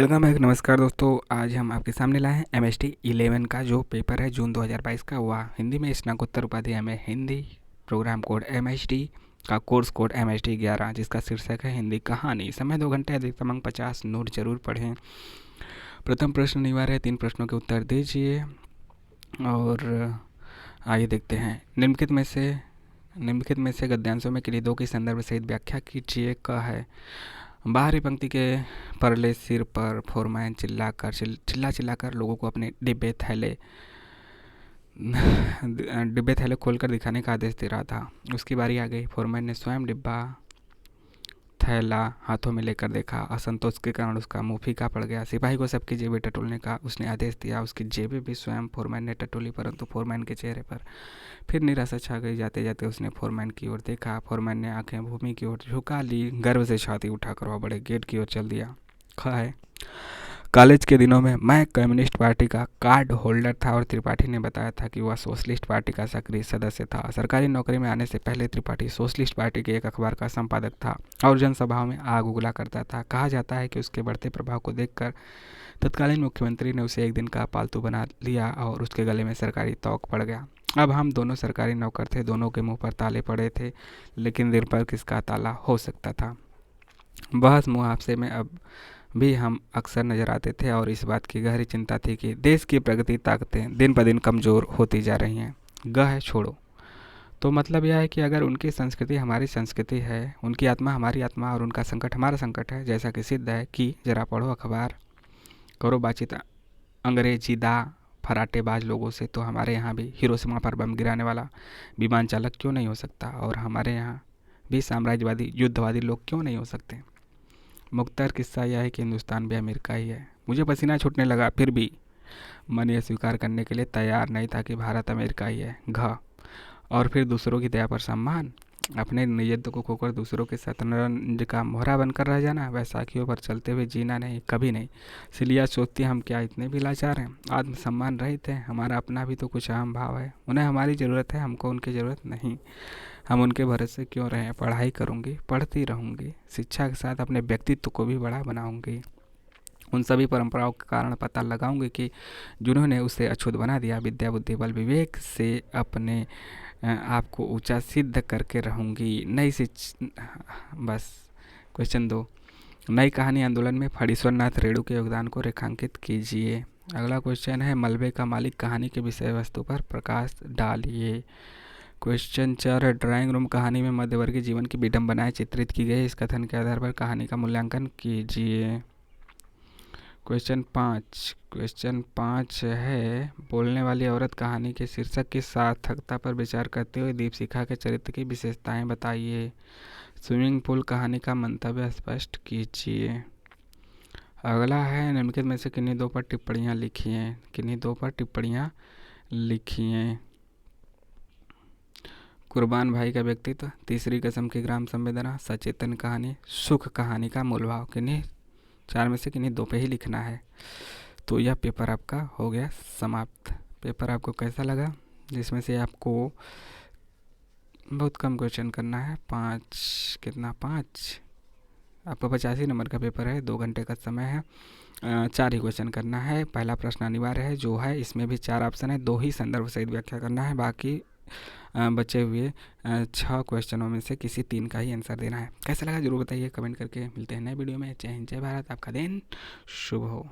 Welcome back. नमस्कार दोस्तों, आज हम आपके सामने लाए हैं MST 11 का जो पेपर है जून 2022 का हुआ हिंदी में स्नातकोत्तर उपाध्याय में हिंदी प्रोग्राम कोड MST का कोर्स कोड MST 11 जिसका शीर्षक है हिंदी कहानी। समय 2 घंटे, अधिकतम अंक 50। नोट जरूर पढ़ें। प्रथम प्रश्न अनिवार्य है, 3 प्रश्नों के उत्तर दीजिए और आइए देखते हैं। निम्नलिखित में से गद्यांशों में किन्हीं दो की संदर्भ सहित व्याख्या कीजिए। क है बाहरी पंक्ति के परले सिर पर फोरमैन चिल्ला चिल्लाकर लोगों को अपने डिब्बे थैले खोलकर दिखाने का आदेश दे रहा था। उसकी बारी आ गई। फोरमैन ने स्वयं डिब्बा थैला हाथों में लेकर देखा। असंतोष के कारण उसका मुंह फीका पड़ गया। सिपाही को सबकी जेबें टटोलने का उसने आदेश दिया। उसकी जेबें भी स्वयं फोरमैन ने टटोली, परंतु फोरमैन के चेहरे पर फिर निराशा छा गई। जाते जाते उसने फोरमैन की ओर देखा। फोरमैन ने आंखें भूमि की ओर झुका ली, गर्व से छाती उठाकर वह बड़े गेट की ओर चल दिया। ख है कॉलेज के दिनों में मैं कम्युनिस्ट पार्टी का कार्ड होल्डर था और त्रिपाठी ने बताया था कि वह सोशलिस्ट पार्टी का सक्रिय सदस्य था। सरकारी नौकरी में आने से पहले त्रिपाठी सोशलिस्ट पार्टी के एक अखबार का संपादक था और जनसभाओं में आग उगला करता था। कहा जाता है कि उसके बढ़ते प्रभाव को देखकर तत्कालीन मुख्यमंत्री ने उसे एक दिन का पालतू बना लिया और उसके गले में सरकारी तौक पड़ गया। अब हम दोनों सरकारी नौकर थे, दोनों के मुंह पर ताले पड़े थे, लेकिन दिल पर किसका ताला हो सकता था। बहस मुहावसे में अब भी हम अक्सर नजर आते थे और इस बात की गहरी चिंता थी कि देश की प्रगति ताकतें दिन ब दिन कमज़ोर होती जा रही हैं। ग है छोड़ो। तो मतलब यह है कि अगर उनकी संस्कृति हमारी संस्कृति है, उनकी आत्मा हमारी आत्मा और उनका संकट हमारा संकट है, जैसा कि सिद्ध है कि जरा पढ़ो अखबार, करो बातचीत अंग्रेजीदा फराटेबाज लोगों से, तो हमारे यहाँ भी हिरोशिमा पर बम गिराने वाला विमान चालक क्यों नहीं हो सकता और हमारे यहाँ भी साम्राज्यवादी युद्धवादी लोग क्यों नहीं हो सकते। मुख्तर किस्सा यह है कि हिंदुस्तान भी अमेरिका ही है। मुझे पसीना छूटने लगा, फिर भी मन यह स्वीकार करने के लिए तैयार नहीं था कि भारत अमेरिका ही है। घ और फिर दूसरों की दया पर सम्मान, अपने निजत्व को खोकर दूसरों के शतरंज का मोहरा बनकर रह जाना, वैसाखियों पर चलते हुए जीना नहीं, कभी नहीं। सिलिया सोचती हम क्या इतने भी लाचार हैं, आत्मसम्मान रहित हैं। हमारा अपना भी तो कुछ अहम भाव है। उन्हें हमारी ज़रूरत है, हमको उनकी ज़रूरत नहीं। हम उनके भरोसे क्यों रहें। पढ़ाई करूँगी, पढ़ती रहूँगी, शिक्षा के साथ अपने व्यक्तित्व को भी बड़ा बनाऊँगी। उन सभी परंपराओं के कारण पता लगाऊंगी कि जिन्होंने उसे अछूत बना दिया। विद्या बुद्धि बल विवेक से अपने आप को ऊंचा सिद्ध करके रहूंगी। बस। क्वेश्चन 2, नई कहानी आंदोलन में फणीश्वर नाथ रेणु के योगदान को रेखांकित कीजिए। अगला क्वेश्चन है, मलबे का मालिक कहानी के विषय वस्तु पर प्रकाश डालिए। क्वेश्चन 4, ड्राइंग रूम कहानी में मध्यवर्गीय जीवन की विडंबनाएं चित्रित की गई। इस कथन के आधार पर कहानी का मूल्यांकन कीजिए। क्वेश्चन 5 है, बोलने वाली औरत कहानी के शीर्षक की सार्थकता पर विचार करते हुए दीपशिखा के चरित्र की विशेषताएं बताइए। स्विमिंग पूल कहानी का मंतव्य स्पष्ट कीजिए। अगला है, निम्नलिखित में से किन्हीं दो पर टिप्पणियाँ लिखिए। कुर्बान भाई का व्यक्तित्व, तीसरी कसम की ग्राम संवेदना, सचेतन कहानी, सुख कहानी का मूल भाव। किन्हीं 4 में से किन्हीं 2 पे ही लिखना है। तो यह पेपर आपका हो गया समाप्त। पेपर आपको कैसा लगा, जिसमें से आपको बहुत कम क्वेश्चन करना है। 5 आपका 85 नंबर का पेपर है, 2 घंटे का समय है, 4 ही क्वेश्चन करना है। पहला प्रश्न अनिवार्य है जो है, इसमें भी 4 ऑप्शन है, 2 ही संदर्भ सहित व्याख्या करना है। बाकी बचे हुए 6 क्वेश्चनों में से किसी 3 का ही आंसर देना है। कैसा लगा जरूर बताइए कमेंट करके। मिलते हैं नए वीडियो में। जय हिंद, जय भारत। आपका दिन शुभ हो।